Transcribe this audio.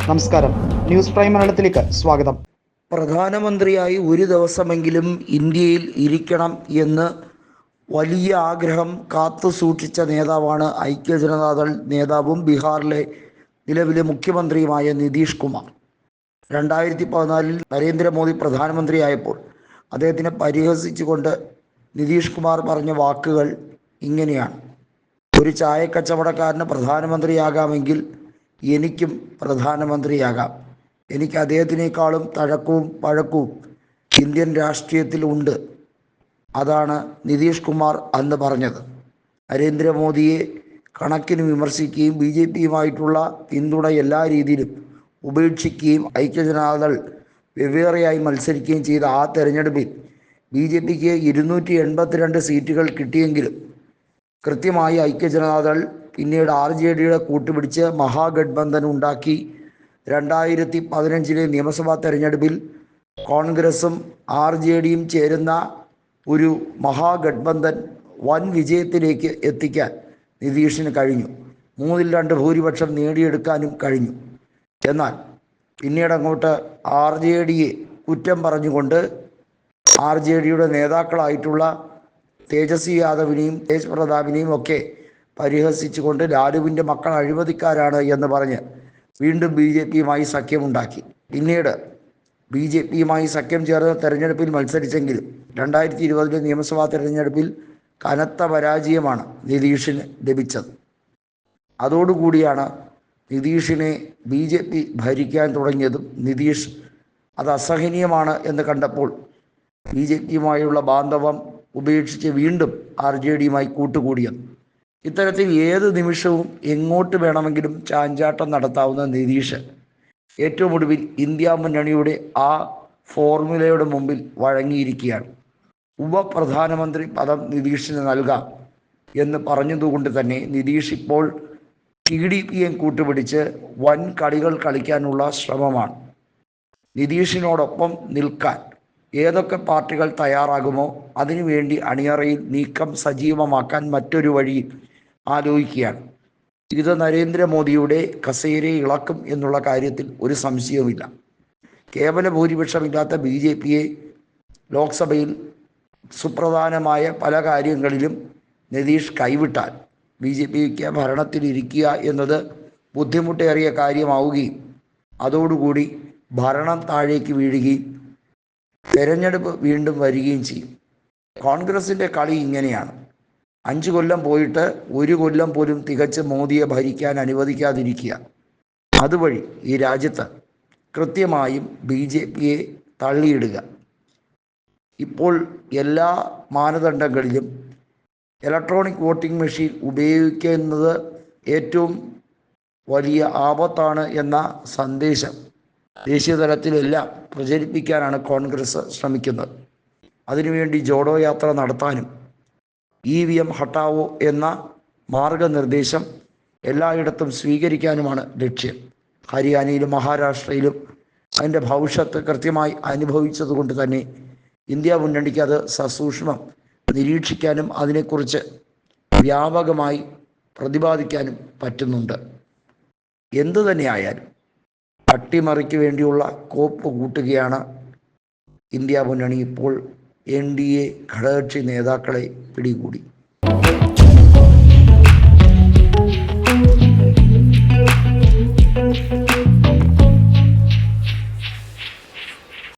നമസ്കാരം, news prime മലയാളത്തിലേക്ക് സ്വാഗതം. പ്രധാനമന്ത്രിയായി ഒരു ദിവസമെങ്കിലും ഇന്ത്യയിൽ ഇരിക്കണം എന്ന് വലിയ ആഗ്രഹം കാത്തു സൂക്ഷിച്ച നേതാവാണ് ഐക്യജനതാദൾ നേതാവും ബീഹാറിലെ നിലവിലെ മുഖ്യമന്ത്രിയുമായ നിതീഷ് കുമാർ. 2014 നരേന്ദ്രമോദി പ്രധാനമന്ത്രിയായപ്പോൾ അദ്ദേഹത്തിനെ പരിഹസിച്ചുകൊണ്ട് നിതീഷ് കുമാർ പറഞ്ഞ വാക്കുകൾ ഇങ്ങനെയാണ്: ഒരു ചായക്കച്ചവടക്കാരന് പ്രധാനമന്ത്രിയാകാമെങ്കിൽ എനിക്കും പ്രധാനമന്ത്രിയാകാം. എനിക്ക് അദ്ദേഹത്തിനേക്കാളും തഴക്കവും പഴക്കവും ഇന്ത്യൻ രാഷ്ട്രീയത്തിൽ ഉണ്ട്. അതാണ് നിതീഷ് കുമാർ അന്ന് പറഞ്ഞത്. നരേന്ദ്രമോദിയെ കണക്കിന് വിമർശിക്കുകയും BJPയുമായിട്ടുള്ള പിന്തുണ എല്ലാ രീതിയിലും ഉപേക്ഷിക്കുകയും ഐക്യജനതാദൾ വെവ്വേറെയായി മത്സരിക്കുകയും ചെയ്ത ആ തെരഞ്ഞെടുപ്പിൽ BJPക്ക് 282 സീറ്റുകൾ കിട്ടിയെങ്കിലും കൃത്യമായി ഐക്യജനതാദൾ പിന്നീട് RJDയുടെ കൂട്ടുപിടിച്ച് മഹാഗഡ്ബന്ധൻ ഉണ്ടാക്കി. 2015 നിയമസഭാ തെരഞ്ഞെടുപ്പിൽ കോൺഗ്രസും RJDയും ചേരുന്ന ഒരു മഹാഗഡ്ബന്ധൻ വൻ വിജയത്തിലേക്ക് എത്തിക്കാൻ നിതീഷിന് കഴിഞ്ഞു. 3/2 ഭൂരിപക്ഷം നേടിയെടുക്കാനും കഴിഞ്ഞു. എന്നാൽ പിന്നീട് അങ്ങോട്ട് RJDയെ കുറ്റം പറഞ്ഞുകൊണ്ട് RJDയുടെ നേതാക്കളായിട്ടുള്ള തേജസ്വി യാദവിനെയും തേജ് പ്രതാപിനെയും ഒക്കെ പരിഹസിച്ചുകൊണ്ട് ലാലുവിൻ്റെ മക്കൾ അഴിമതിക്കാരാണ് എന്ന് പറഞ്ഞ് വീണ്ടും BJPയുമായി സഖ്യമുണ്ടാക്കി. പിന്നീട് BJPയുമായി സഖ്യം ചേർന്ന് തെരഞ്ഞെടുപ്പിൽ മത്സരിച്ചെങ്കിലും 2020 നിയമസഭാ തെരഞ്ഞെടുപ്പിൽ കനത്ത പരാജയമാണ് നിതീഷിന് ലഭിച്ചത്. അതോടുകൂടിയാണ് നിതീഷിനെ BJP ഭരിക്കാൻ തുടങ്ങിയതും നിതീഷ് അത് അസഹനീയമാണ് എന്ന് കണ്ടപ്പോൾ BJPയുമായുള്ള ബാന്ധവം ഉപേക്ഷിച്ച് വീണ്ടും RJDയുമായി കൂട്ടുകൂടിയത്. ഇത്തരത്തിൽ ഏത് നിമിഷവും എങ്ങോട്ട് വേണമെങ്കിലും ചാഞ്ചാട്ടം നടത്താവുന്ന നിതീഷ് ഏറ്റവും ഒടുവിൽ ഇന്ത്യ മുന്നണിയുടെ ആ ഫോർമുലയുടെ മുമ്പിൽ വഴങ്ങിയിരിക്കുകയാണ്. ഉപപ്രധാനമന്ത്രി പദം നിതീഷിന് നൽകാം എന്ന് പറഞ്ഞതുകൊണ്ട് തന്നെ നിതീഷ് ഇപ്പോൾ TDPയെ കൂട്ടുപിടിച്ച് വൻ കളികൾ കളിക്കാനുള്ള ശ്രമമാണ്. നിതീഷിനോടൊപ്പം നിൽക്കാൻ ഏതൊക്കെ പാർട്ടികൾ തയ്യാറാകുമോ അതിനുവേണ്ടി അണിയറയിൽ നീക്കം സജീവമാക്കാൻ മറ്റൊരു വഴി ആലോചിക്കുകയാണ്. ഇത് നരേന്ദ്രമോദിയുടെ കസേരയെ ഇളക്കും എന്നുള്ള കാര്യത്തിൽ ഒരു സംശയവുമില്ല. കേവല ഭൂരിപക്ഷമില്ലാത്ത BJPയെ ലോക്സഭയിൽ സുപ്രധാനമായ പല കാര്യങ്ങളിലും നിതീഷ് കൈവിട്ടാൽ BJPക്ക് ഭരണത്തിലിരിക്കുക എന്നത് ബുദ്ധിമുട്ടേറിയ കാര്യമാവുകയും അതോടുകൂടി ഭരണം താഴേക്ക് വീഴുകയും തെരഞ്ഞെടുപ്പ് വീണ്ടും വരികയും ചെയ്യും. കോൺഗ്രസിൻ്റെ കളി ഇങ്ങനെയാണ്: 5 കൊല്ലം പോയിട്ട് 1 കൊല്ലം പോലും തികച്ച് മോദിയെ ഭരിക്കാൻ അനുവദിക്കാതിരിക്കുക. അതുവഴി ഈ രാജ്യത്ത് കൃത്യമായും BJPയെ തള്ളിയിടുക. ഇപ്പോൾ എല്ലാ മാനദണ്ഡങ്ങളിലും ഇലക്ട്രോണിക് വോട്ടിംഗ് മെഷീൻ ഉപയോഗിക്കുന്നത് ഏറ്റവും വലിയ ആപത്താണ് എന്ന സന്ദേശം ദേശീയ തലത്തിലെല്ലാം പ്രചരിപ്പിക്കാനാണ് കോൺഗ്രസ് ശ്രമിക്കുന്നത്. അതിനുവേണ്ടി ജോഡോ യാത്ര നടത്താനും EVM ഹട്ടാവോ എന്ന മാർഗനിർദ്ദേശം എല്ലായിടത്തും സ്വീകരിക്കാനുമാണ് ലക്ഷ്യം. ഹരിയാനയിലും മഹാരാഷ്ട്രയിലും അതിൻ്റെ ഭവിഷ്യത്ത് കൃത്യമായി അനുഭവിച്ചതുകൊണ്ട് തന്നെ ഇന്ത്യ മുന്നണിക്ക് അത് സസൂക്ഷ്മം നിരീക്ഷിക്കാനും അതിനെക്കുറിച്ച് വ്യാപകമായി പ്രതിപാദിക്കാനും പറ്റുന്നുണ്ട്. എന്തു തന്നെയായാലും അട്ടിമറിക്ക് വേണ്ടിയുള്ള കോപ്പ് കൂട്ടുകയാണ് ഇന്ത്യ മുന്നണി. ഇപ്പോൾ NDA ഘടകകക്ഷി നേതാക്കളെ പിടികൂടി.